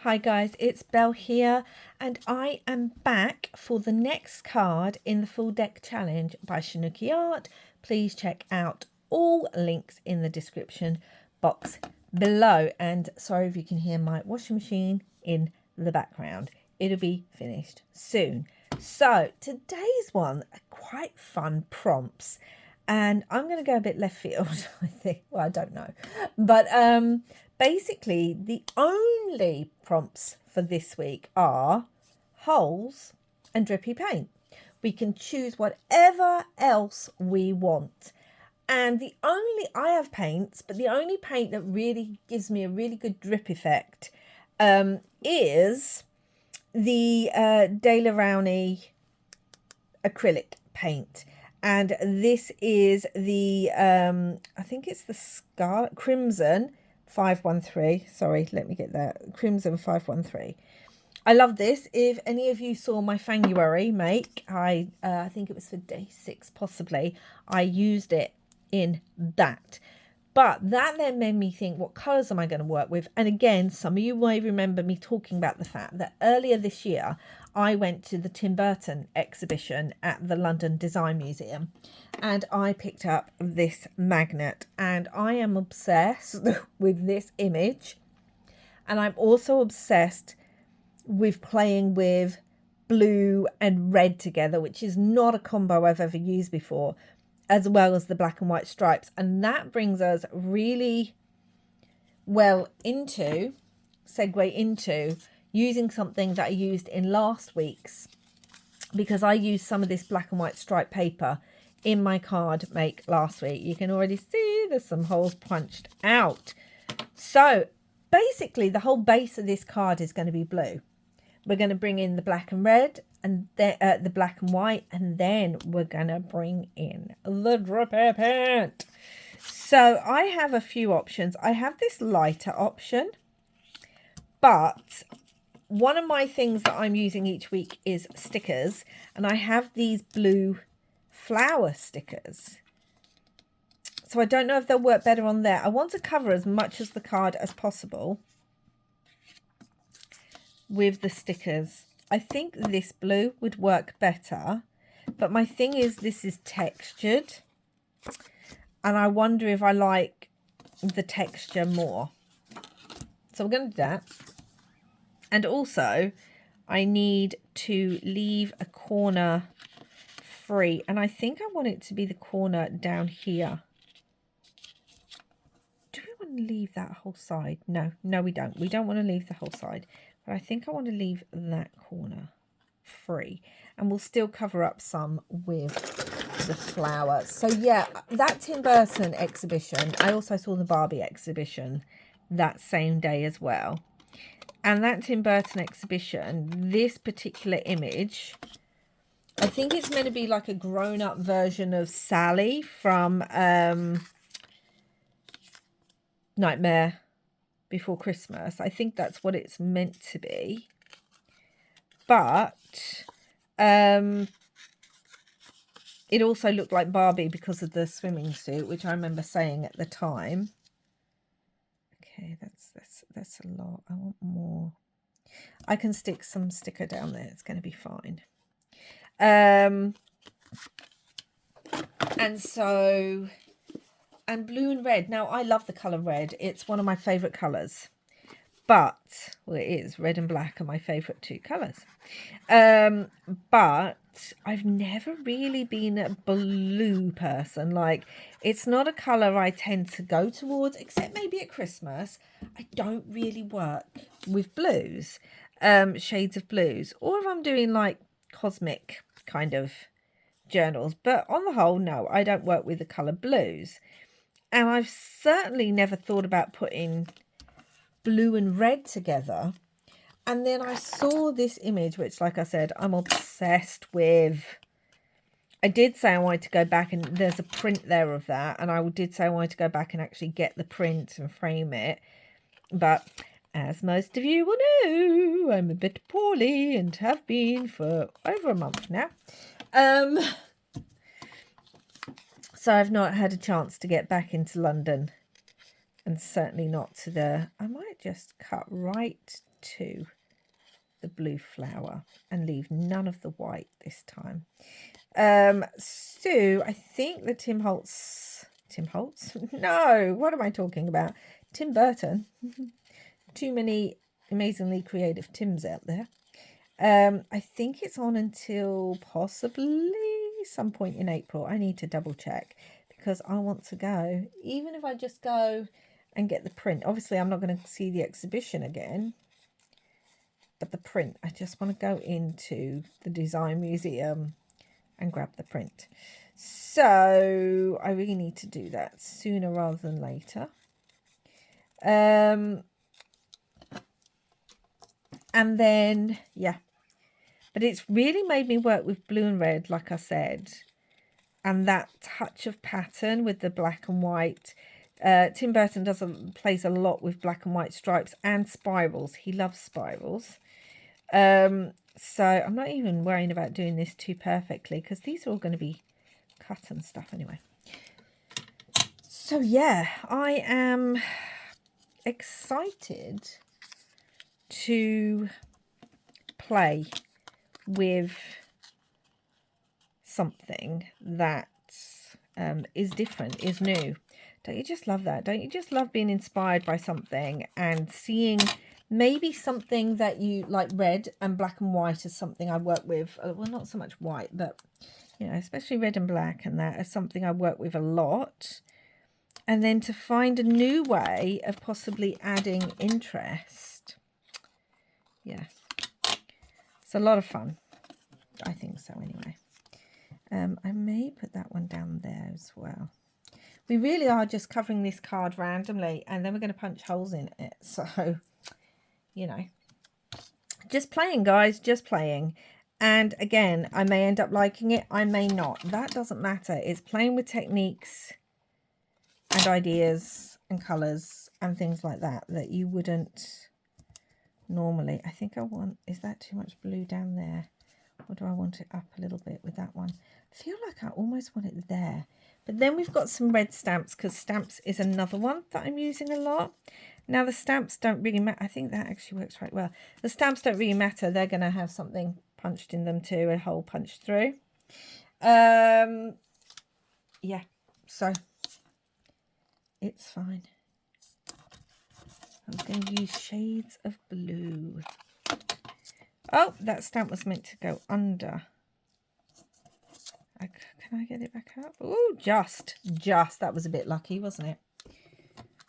Hi guys, it's Belle here, and I am back for the next card in the full deck challenge by Shanuki Art. Please check out all links in the description box below. And sorry if you can hear my washing machine in the background. It'll be finished soon. So today's one are quite fun prompts. And I'm going to go a bit left field, I think. Well, I don't know. But basically, the only prompts for this week are holes and drippy paint. We can choose whatever else we want. And I have paints, but the only paint that really gives me a really good drip effect is the De La Rowney acrylic paint. And this is the, I think it's the Scarlet Crimson 513. Sorry, let me get that. Crimson 513. I love this. If any of you saw my Fanguary make, I think it was for day 6 possibly, I used it in that. But that then made me think, what colours am I going to work with? And again, some of you may remember me talking about the fact that earlier this year, I went to the Tim Burton exhibition at the London Design Museum. And I picked up this magnet. And I am obsessed with this image. And I'm also obsessed with playing with blue and red together, which is not a combo I've ever used before, as well as the black and white stripes. And that brings us really well segue into using something that I used in last week's, because I used some of this black and white stripe paper in my card make last week. You can already see there's some holes punched out. So basically the whole base of this card is going to be blue. We're going to bring in the black and red and the black and white, and then we're going to bring in the drippy paint. So I have a few options. I have this lighter option, but one of my things that I'm using each week is stickers, and I have these blue flower stickers. So I don't know if they'll work better on there. I want to cover as much of the card as possible with the stickers. I think this blue would work better, but my thing is this is textured, and I wonder if I like the texture more. So we're going to do that. And also I need to leave a corner free, and I think I want it to be the corner down here. Do we want to leave that whole side? No, we don't. We don't want to leave the whole side. But I think I want to leave that corner free. And we'll still cover up some with the flower. So yeah, that Tim Burton exhibition, I also saw the Barbie exhibition that same day as well. And that Tim Burton exhibition, this particular image, I think it's meant to be like a grown-up version of Sally from Nightmare Before Christmas. I think that's what it's meant to be. But it also looked like Barbie because of the swimming suit, which I remember saying at the time. Okay, that's a lot. I want more. I can stick some sticker down there. It's going to be fine. And blue and red. Now, I love the colour red. It's one of my favourite colours. But, well, it is. Red and black are my favourite two colours. But I've never really been a blue person. Like, it's not a colour I tend to go towards, except maybe at Christmas. I don't really work with blues, shades of blues. Or if I'm doing, like, cosmic kind of journals. But on the whole, no, I don't work with the colour blues. And I've certainly never thought about putting blue and red together. And then I saw this image, which, like I said, I'm obsessed with. I did say I wanted to go back, and there's a print there of that. And I did say I wanted to go back and actually get the print and frame it. But as most of you will know, I'm a bit poorly and have been for over a month now. So I've not had a chance to get back into London, and certainly not to the, I might just cut right into the blue flower and leave none of the white this time. So I think that Tim Holtz, no, what am I talking about? Tim Burton. Too many amazingly creative Tims out there. I think it's on until possibly some point in April. I need to double check because I want to go, even if I just go and get the print. Obviously, I'm not going to see the exhibition again, but the print, I just want to go into the design museum and grab the print. So I really need to do that sooner rather than later. And then, yeah, but it's really made me work with blue and red, like I said, and that touch of pattern with the black and white. Tim Burton plays a lot with black and white stripes and spirals. He loves spirals. So I'm not even worrying about doing this too perfectly because these are all going to be cut and stuff anyway. So yeah, I am excited to play with something that is different, is new. Don't you just love that? Don't you just love being inspired by something and seeing maybe something that you like? Red and black and white is something I work with. Well, not so much white, but you know, especially red and black, and that is something I work with a lot. And then to find a new way of possibly adding interest. Yeah, it's a lot of fun. I think so anyway. I may put that one down there as well. We really are just covering this card randomly, and then we're going to punch holes in it. So, you know, just playing, guys, just playing. And again, I may end up liking it. I may not. That doesn't matter. It's playing with techniques and ideas and colours and things like that that you wouldn't normally. I think I want, is that too much blue down there? Or do I want it up a little bit with that one? I feel like I almost want it there. But then we've got some red stamps, because stamps is another one that I'm using a lot. Now the stamps don't really matter. I think that actually works right well. The stamps don't really matter. They're going to have something punched in them too, a hole punched through. Yeah, so it's fine. I'm going to use shades of blue. Oh, that stamp was meant to go under. Can I get it back up? Oh, just. That was a bit lucky, wasn't it?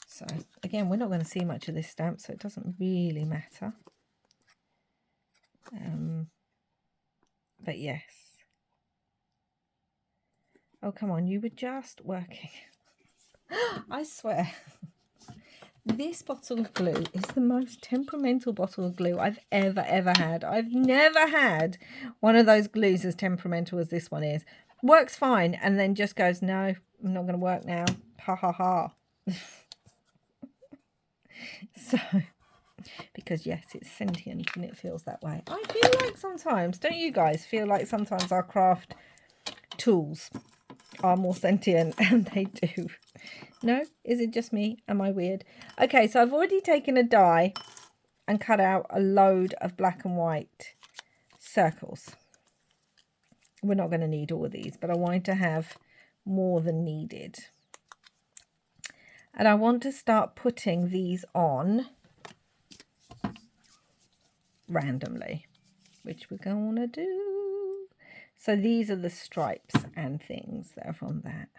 So, again, we're not going to see much of this stamp, so it doesn't really matter. But yes. Oh, come on, you were just working. I swear. This bottle of glue is the most temperamental bottle of glue I've ever had. I've never had one of those glues as temperamental as this one is. Works fine and then just goes, no, I'm not going to work now. Ha ha ha. So, because yes, it's sentient and it feels that way. I feel like sometimes, don't you guys feel like sometimes our craft tools are more sentient, and they do. No? Is it just me? Am I weird? Okay, so I've already taken a die and cut out a load of black and white circles. We're not going to need all of these, but I wanted to have more than needed. And I want to start putting these on randomly, which we're going to do. So these are the stripes and things that are on that.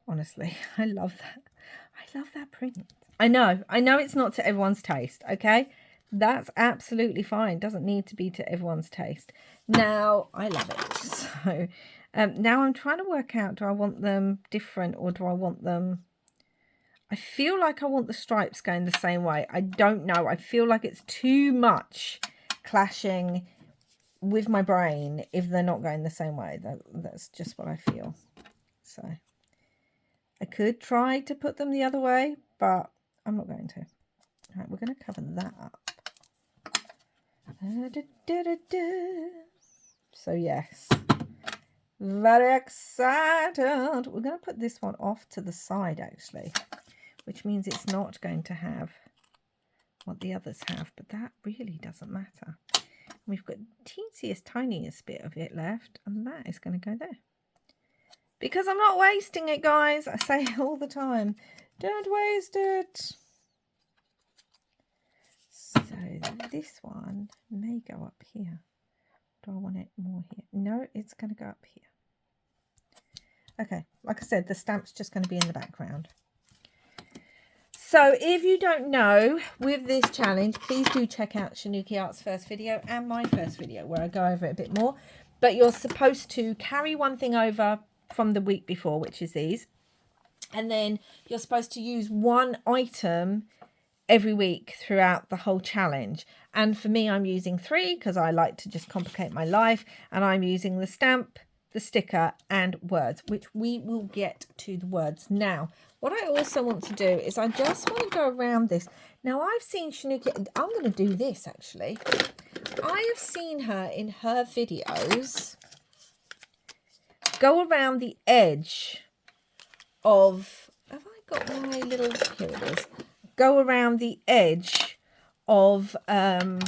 Honestly, I love that. I love that print. I know it's not to everyone's taste, okay? That's absolutely fine. Doesn't need to be to everyone's taste. Now, I love it. So now I'm trying to work out, do I want them different or do I want them... I feel like I want the stripes going the same way. I don't know. I feel like it's too much clashing with my brain if they're not going the same way. That's just what I feel. So I could try to put them the other way, but I'm not going to. All right, we're going to cover that up. So yes, very excited. We're going to put this one off to the side actually, which means it's not going to have what the others have, but that really doesn't matter. We've got teeniest, tiniest bit of it left, and that is going to go there. Because I'm not wasting it, guys. I say it all the time. Don't waste it. So this one may go up here. Do I want it more here? No, it's going to go up here. Okay, like I said, the stamp's just going to be in the background. So if you don't know, with this challenge, please do check out Shanuki Art's first video and my first video where I go over it a bit more. But you're supposed to carry one thing over from the week before, which is these. And then you're supposed to use one item every week throughout the whole challenge. And for me, I'm using 3 because I like to just complicate my life. And I'm using the stamp, the sticker and words, which we will get to the words now. What I also want to do is I just want to go around this. Now I've seen Shanuki, I'm going to do this actually. I have seen her in her videos go around the edge of, have I got my little, here it is, go around the edge of her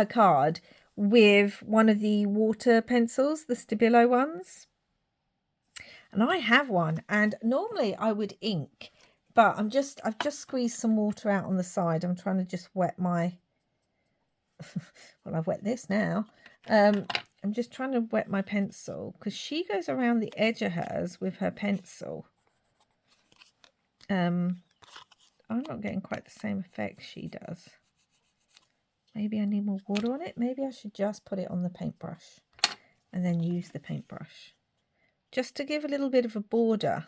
card with one of the water pencils, the Stabilo ones. And I have one, and normally I would ink, but I've just squeezed some water out on the side. I'm trying to just wet my, well, I've wet this now. I'm just trying to wet my pencil because she goes around the edge of hers with her pencil. I'm not getting quite the same effect she does. Maybe I need more water on it. Maybe I should just put it on the paintbrush and then use the paintbrush just to give a little bit of a border.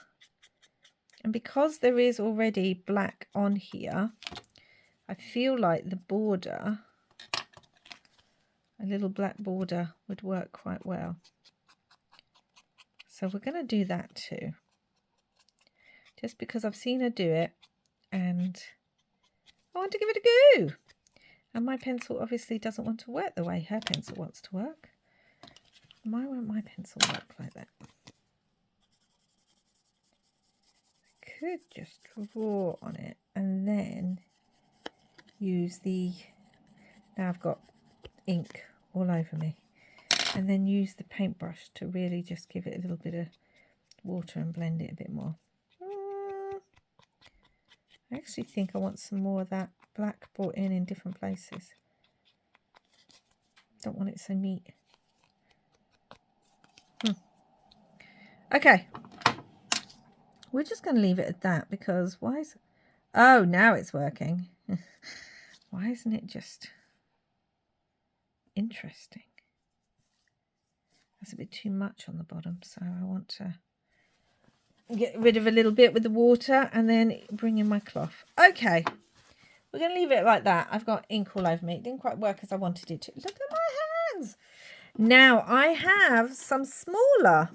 And because there is already black on here, I feel like the border, a little black border, would work quite well. So we're going to do that too. Just because I've seen her do it and I want to give it a go. And my pencil obviously doesn't want to work the way her pencil wants to work. Why won't my pencil work like that? I could just draw on it and then use the, now I've got ink all over me, and then use the paintbrush to really just give it a little bit of water and blend it a bit more. I actually think I want some more of that black brought in different places. Don't want it so neat. Okay, we're just going to leave it at that because why is, oh, now it's working. Why isn't it just interesting? That's a bit too much on the bottom, so I want to get rid of a little bit with the water and then bring in my cloth. Okay, we're going to leave it like that. I've got ink all over me. It didn't quite work as I wanted it to. Look at my hands. Now I have some smaller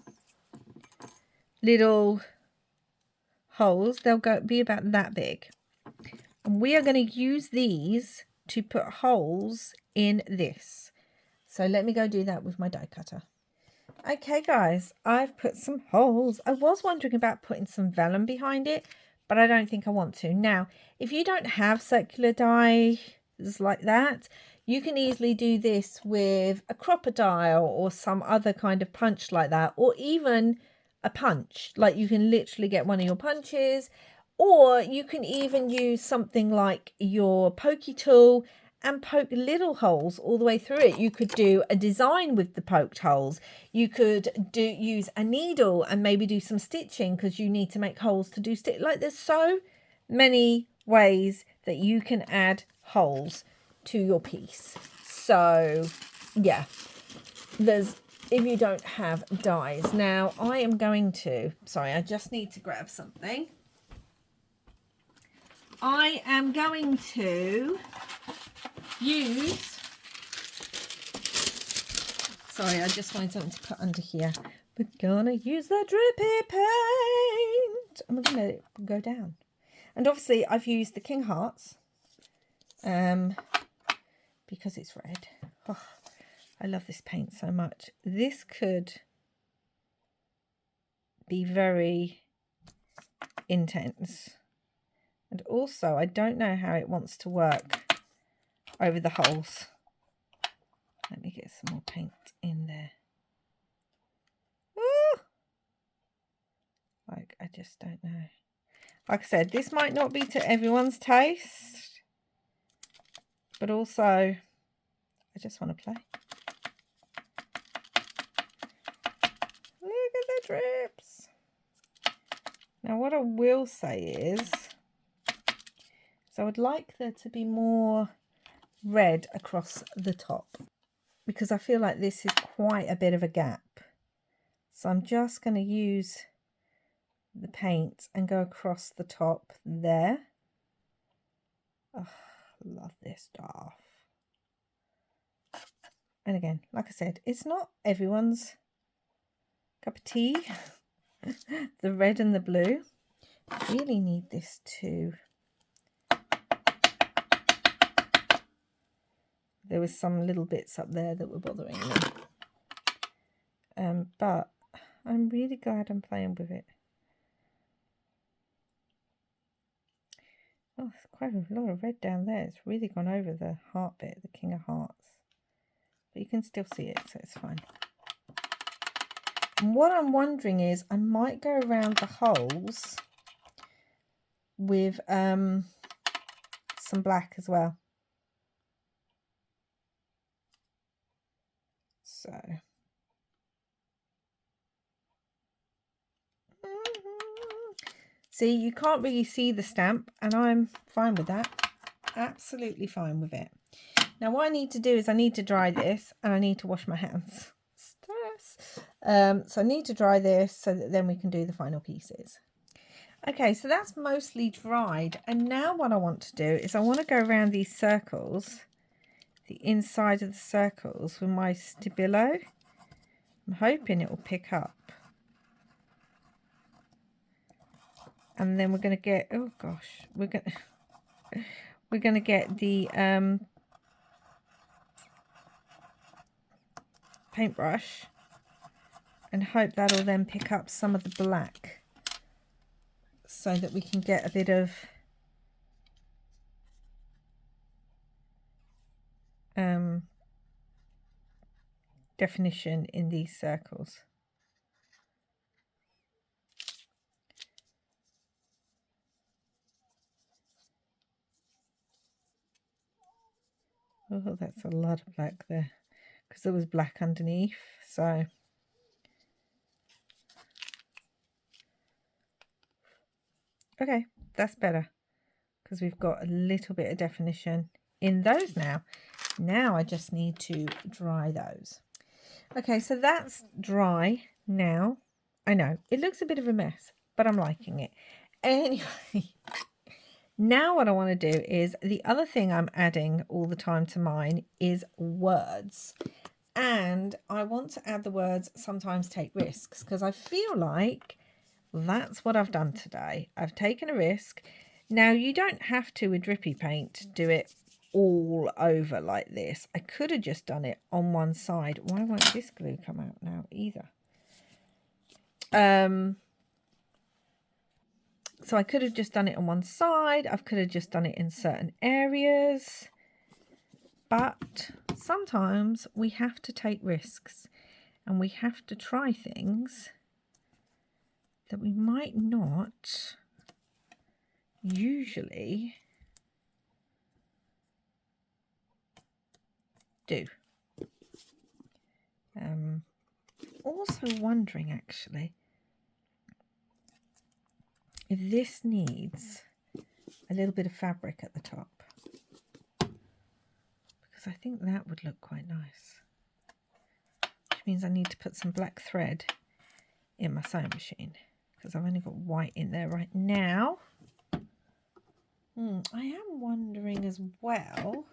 little holes. They'll be about that big. And we are going to use these to put holes in this. So let me go do that with my die cutter. Okay guys, I've put some holes. I was wondering about putting some vellum behind it, but I don't think I want to. Now, if you don't have circular dies like that, you can easily do this with a crocodile or some other kind of punch like that, or even a punch. Like you can literally get one of your punches, or you can even use something like your pokey tool and poke little holes all the way through it. You could do a design with the poked holes. You could use a needle and maybe do some stitching because you need to make holes to do stitch. Like there's so many ways that you can add holes to your piece. So yeah, there's, if you don't have dies. Now I am going to, sorry, I just need to grab something. I am going to use, sorry, I just wanted something to put under here. We're gonna use the drippy paint. I'm gonna let it go down. And obviously I've used the King Hearts because it's red. Oh, I love this paint so much. This could be very intense, And also, I don't know how it wants to work over the holes. Let me get some more paint in there. Ooh! Like, I just don't know. Like I said, this might not be to everyone's taste, but also, I just want to play. Look at the drips. Now, what I will say is, I would like there to be more red across the top, because I feel like this is quite a bit of a gap. So I'm just going to use the paint and go across the top there. Oh, love this stuff. And again, like I said, it's not everyone's cup of tea. The red and the blue. Really need this to... There was some little bits up there that were bothering me. But I'm really glad I'm playing with it. Oh, there's quite a lot of red down there. It's really gone over the heart bit, the King of Hearts. But you can still see it, so it's fine. And what I'm wondering is, I might go around the holes with some black as well. So... See, you can't really see the stamp, and I'm fine with that. Absolutely fine with it. Now, what I need to do is I need to dry this, and I need to wash my hands. Stress. So I need to dry this so that then we can do the final pieces. Okay, so that's mostly dried. And now what I want to do is I want to go around these circles, the inside of the circles with my Stabilo. I'm hoping it will pick up. And then we're going to get, oh gosh, we're going to get the paintbrush and hope that'll then pick up some of the black so that we can get a bit of definition in these circles. Oh, that's a lot of black there because there was black underneath. So okay, that's better because we've got a little bit of definition in those now. Now I just need to dry those. Okay, so that's dry now. I know it looks a bit of a mess, but I'm liking it. Anyway, now what I want to do is, the other thing I'm adding all the time to mine is words. And I want to add the words sometimes take risks, because I feel like that's what I've done today. I've taken a risk. Now, you don't have to, with drippy paint, do it all over like this. I could have just done it on one side. Why won't this glue come out now either? So I could have just done it on one side. I could have just done it in certain areas. But sometimes we have to take risks and we have to try things that we might not usually do. Also wondering actually if this needs a little bit of fabric at the top, because I think that would look quite nice, which means I need to put some black thread in my sewing machine because I've only got white in there right now. I am wondering as well,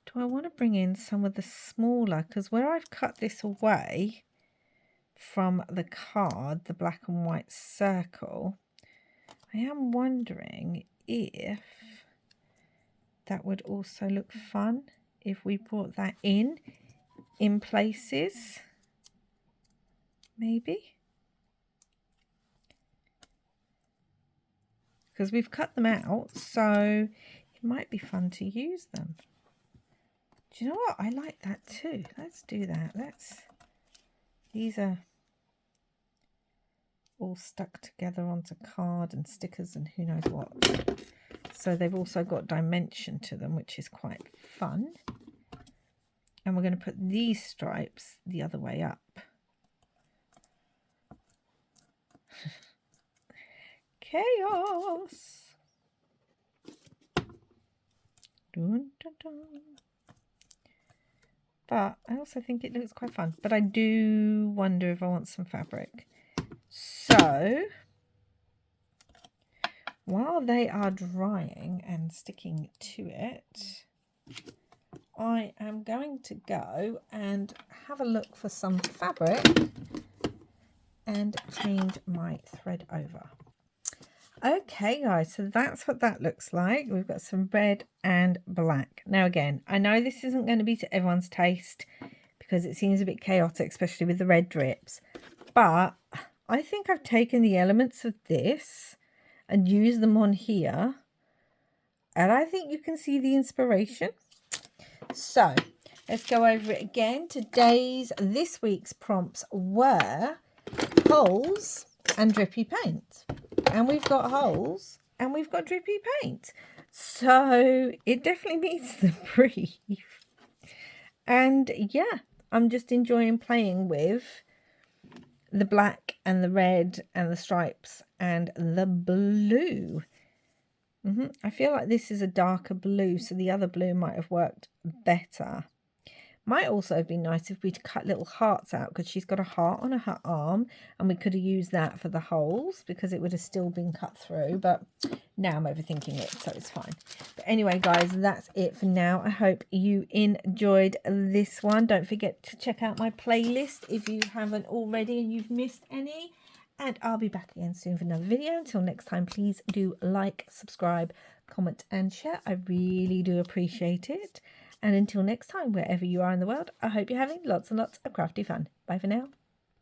do I want to bring in some of the smaller, because where I've cut this away from the card, the black and white circle, I am wondering if that would also look fun if we brought that in places, maybe. because we've cut them out, so it might be fun to use them. Do you know what? I like that too. Let's do that. These are all stuck together onto card and stickers and who knows what. So they've also got dimension to them, which is quite fun. And we're going to put these stripes the other way up. Chaos! Dun, dun, dun. But I also think it looks quite fun. But I do wonder if I want some fabric. So, while they are drying and sticking to it, I am going to go and have a look for some fabric and change my thread over. Okay guys, so that's what that looks like. We've got some red and black. Now again, I know this isn't going to be to everyone's taste because it seems a bit chaotic, especially with the red drips. But I think I've taken the elements of this and used them on here. And I think you can see the inspiration. So let's go over it again. This week's prompts were holes and drippy paint. And we've got holes and we've got drippy paint. So it definitely meets the brief. And yeah, I'm just enjoying playing with the black and the red and the stripes and the blue. I feel like this is a darker blue, so the other blue might have worked better. Might also have been nice if we'd cut little hearts out, because she's got a heart on her arm and we could have used that for the holes because it would have still been cut through. But now I'm overthinking it, so it's fine. But anyway, guys, that's it for now. I hope you enjoyed this one. Don't forget to check out my playlist if you haven't already and you've missed any. And I'll be back again soon for another video. Until next time, please do like, subscribe, comment and share. I really do appreciate it. And until next time, wherever you are in the world, I hope you're having lots and lots of crafty fun. Bye for now.